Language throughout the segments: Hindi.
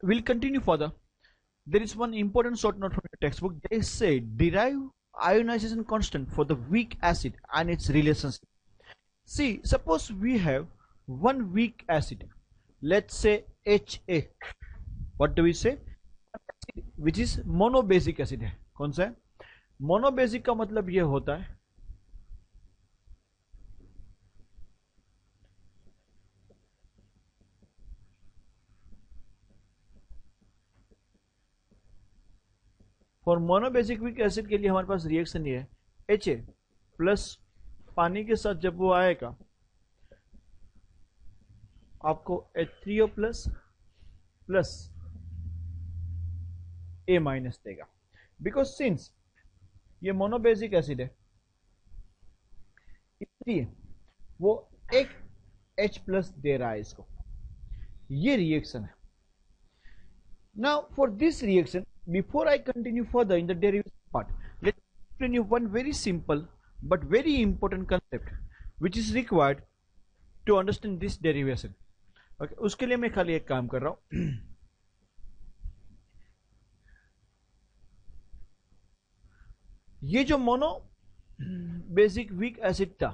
We'll continue further. There is one important short note from your textbook. They say derive ionization constant for the weak acid and its relationship. See, suppose we have one weak acid, let's say HA. What do we say? Which is monobasic acid है. कौन सा है? मोनोबेसिक का मतलब ये होता है फॉर मोनोबेसिक वीक एसिड के लिए हमारे पास रिएक्शन ये है एच ए प्लस पानी के साथ जब वो आएगा आपको H3O plus plus A minus देगा बिकॉज सिंस ये मोनोबेसिक एसिड है इसलिए वो एक H प्लस दे रहा है इसको. ये रिएक्शन है. Now for this reaction, before I continue further in the derivation part, let me explain you one very simple but very important concept which is required to understand this derivation. Okay, उसके लिए मैं खाली एक काम कर रहा हूं. ये जो मोनो बेसिक वीक एसिड था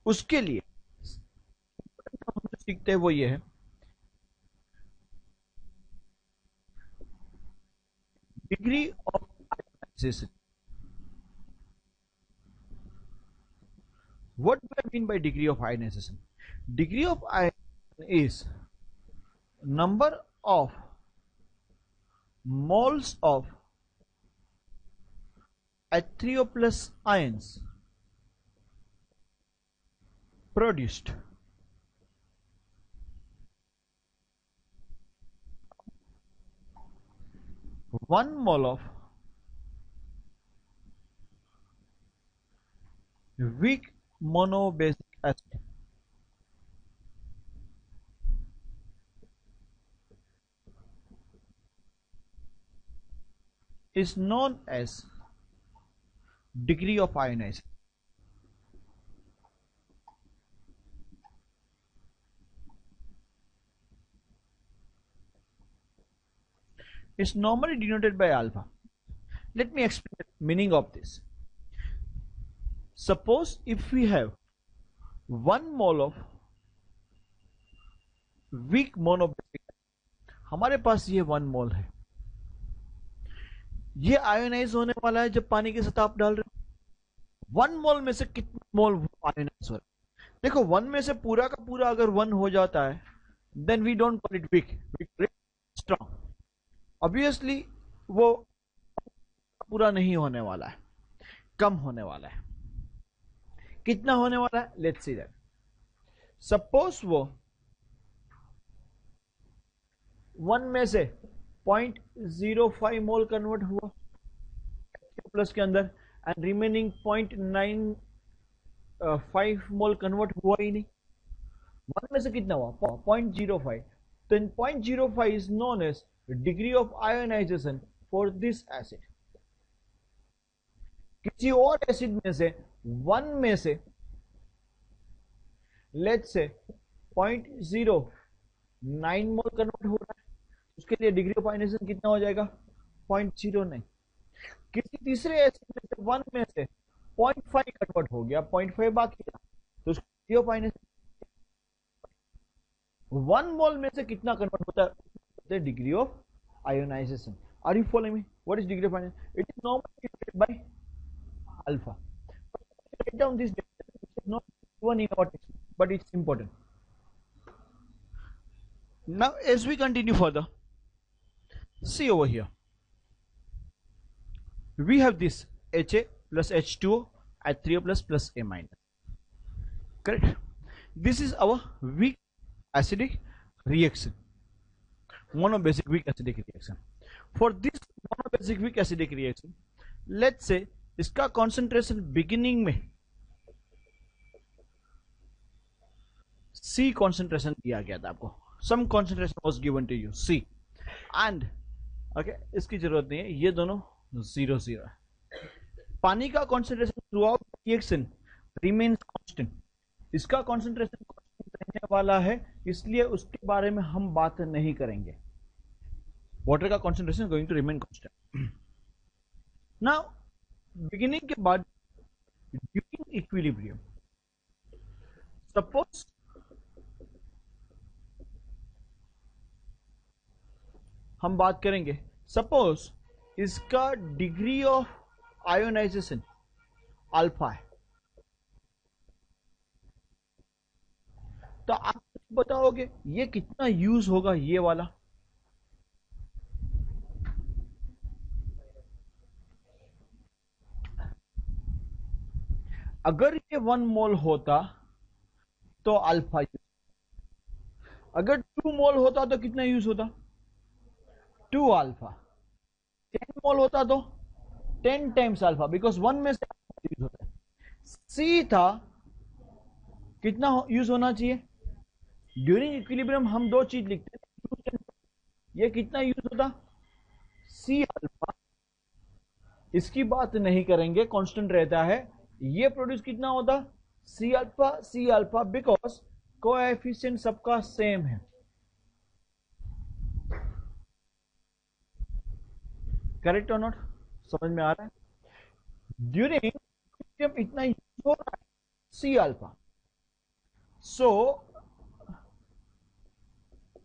उसके लिए हम जो सीखते हैं वो ये है degree of ionization. What do I mean by degree of ionization? Degree of ionization is number of moles of H3O plus ions produced one mole of weak monobasic acid is known as degree of ionization. Is normally denoted by alpha. Let me explain the meaning of this. Suppose if we have 1 mole of weak monobasic, हमारे पास ये 1 मोल है, ये आयोनाइज होने वाला है जब पानी के साथ आप डाल रहे हो. 1 मोल में से कितने मोल आयोनाइज हो रहे हैं? देखो 1 में से पूरा का पूरा अगर 1 हो जाता है then we don't call it weak, we call it strong. Obviously वो पूरा नहीं होने वाला है, कम होने वाला है. कितना होने वाला है? Let's see that. सपोज वो 1 में से 0.05 मोल कन्वर्ट हुआ प्लस के अंदर एंड रिमेनिंग 0.95 मोल कन्वर्ट हुआ ही नहीं. 1 में से कितना हुआ? 0.05. तो 0.05 is known as degree of ionization for this acid. किसी और एसिड में से 1 में से लेट्स से 0.09 मोल कन्वर्ट हो रहा है, उसके लिए डिग्री ऑफ आयोनाइजेशन कितना हो जाएगा? 0.09. किसी तीसरे एसिड में से 1 में से 0.5 कन्वर्ट हो गया, 0.5 बाकी था, तो उसकी डिग्री ऑफ आयोनाइजेशन 1 मोल में से कितना कन्वर्ट होता है? Degree of ionization. Are you following me? What is degree of ionization? It is normally denoted by alpha. Write down this definition. It is not one in our text, but it's important. Now, as we continue further, see over here. We have this HA plus H2O, H3O plus A minus. Correct? This is our weak acidic reaction. Monobasic weak acidic reaction. For this monobasic weak acidic reaction, let's say इसका concentration beginning में C concentration दिया गया था आपको. Some concentration was given to you C and okay, इसकी जरूरत नहीं है, ये दोनों 0 0 है. पानी का concentration throughout reaction remains constant. इसका concentration constant रहने वाला है इसलिए उसके बारे में हम बात नहीं करेंगे. वाटर का concentration going to remain constant. Now beginning के बाद ड्यूरिंग इक्विलिब्रियम, सपोज हम बात करेंगे, सपोज इसका डिग्री ऑफ आयोनाइजेशन अल्फा है, तो आप बताओगे ये कितना यूज होगा ये वाला. अगर ये 1 मोल होता तो अल्फा यूज, अगर 2 मोल होता तो कितना यूज होता, 2 अल्फा. 10 मोल होता तो 10 टाइम्स अल्फा, बिकॉज 1 में से यूज होता है. सी था, कितना यूज होना चाहिए ड्यूरिंग इक्विलिब्रियम. हम दो चीज लिखते हैं, ये कितना यूज होता, सी अल्फा. इसकी बात नहीं करेंगे, कांस्टेंट रहता है. ये प्रोड्यूस कितना होता, सी अल्फा, बिकॉज कोएफिशिएंट सबका सेम है. करेक्ट और नॉट, समझ में आ रहा है. ड्यूरिंग इतना यूज हो रहा है C alpha, so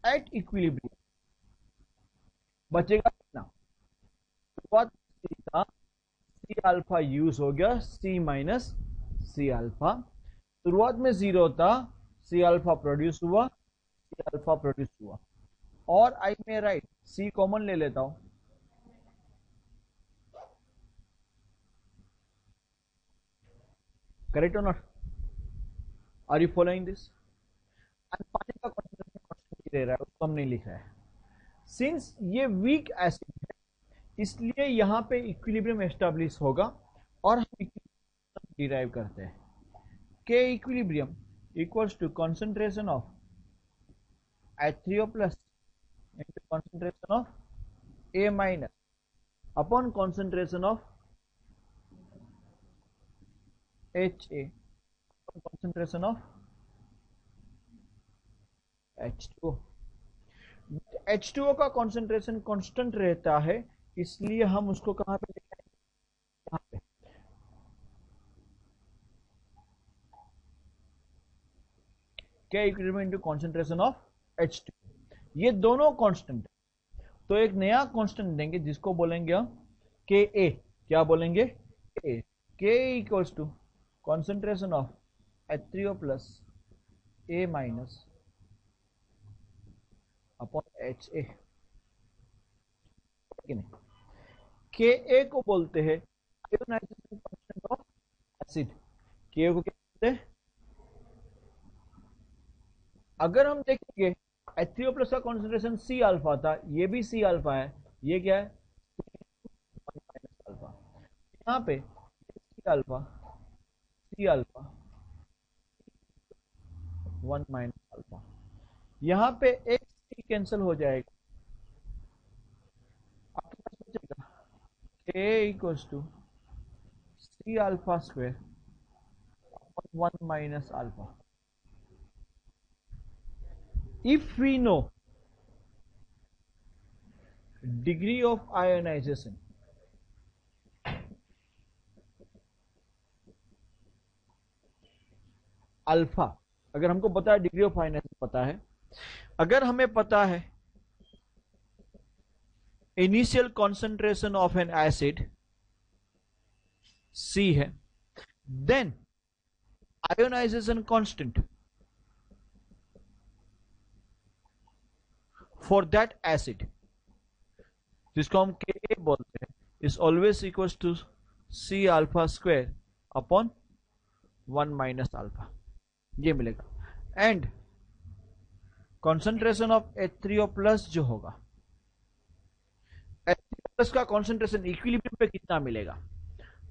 at equilibrium बचेगा कितना, सी अल्फा यूज हो गया, सी माइनस सी अल्फा. शुरुआत में 0 था, सी अल्फा प्रोड्यूस हुआ, सी अल्फा प्रोड्यूस हुआ. और आई में राइट सी कॉमन ले लेता हूं, करेक्ट और not, are you following this. पानी का कॉन्सेंट्रेशन कांस्टेंट दे रहा है, उसको हम नहीं लिख रहा है. सिंस ये वीक एसिड है, इसलिए यहां पे इक्विलिब्रियम एस्टैब्लिश होगा और हम इक्विलिब्रियम डिराइव करते हैं. K equilibrium equals to concentration of H3O plus into concentration of A minus upon concentration of HA upon concentration of H2O. H2O का कॉन्सेंट्रेशन कांस्टेंट रहता है, इसलिए हम उसको कहां पे लिखेंगे, यहां पे. K equilibrium into concentration of H2. ये दोनों कांस्टेंट, तो एक नया कांस्टेंट देंगे जिसको बोलेंगे हम के ए. क्या बोलेंगे, K. K equals to concentration of H3O plus A minus upon HA. K ए को बोलते हैं आयोनाइजेशन कांस्टेंट ऑफ एसिड. के को क्या बोलते हैं, अगर हम देखेंगे H3O प्लस का कॉन्सेंट्रेशन सी अल्फा था, ये भी सी अल्फा है, ये क्या है माइनस अल्फा. यहाँ पे सी अल्फा 1 माइनस अल्फा. यहाँ पे एक सी कैंसिल हो जाएगा, आपके पास बचेगा K equals to C alpha square 1 minus alpha. If we know degree of ionization, alpha, अगर हमको पता है डिग्री ऑफ आयोनाइजेशन पता है, अगर हमें पता है initial concentration of an acid C है, then ionization constant for that acid, जिसको हम के बोलते हैं, is always equals to C alpha square upon 1 minus alpha. ये मिलेगा. And concentration of H3O plus जो होगा, H3O प्लस का कॉन्सेंट्रेशन इक्विलिब्रियम पे कितना मिलेगा,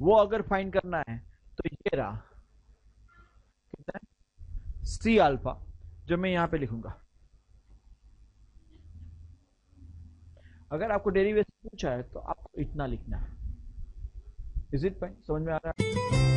वो अगर फाइंड करना है तो ये रहा कितना है, सी अल्फा, जो मैं यहां पे लिखूंगा. अगर आपको डेरिवेशन पूछा है तो आपको इतना लिखना है. इज इट फाइन, समझ में आ रहा है.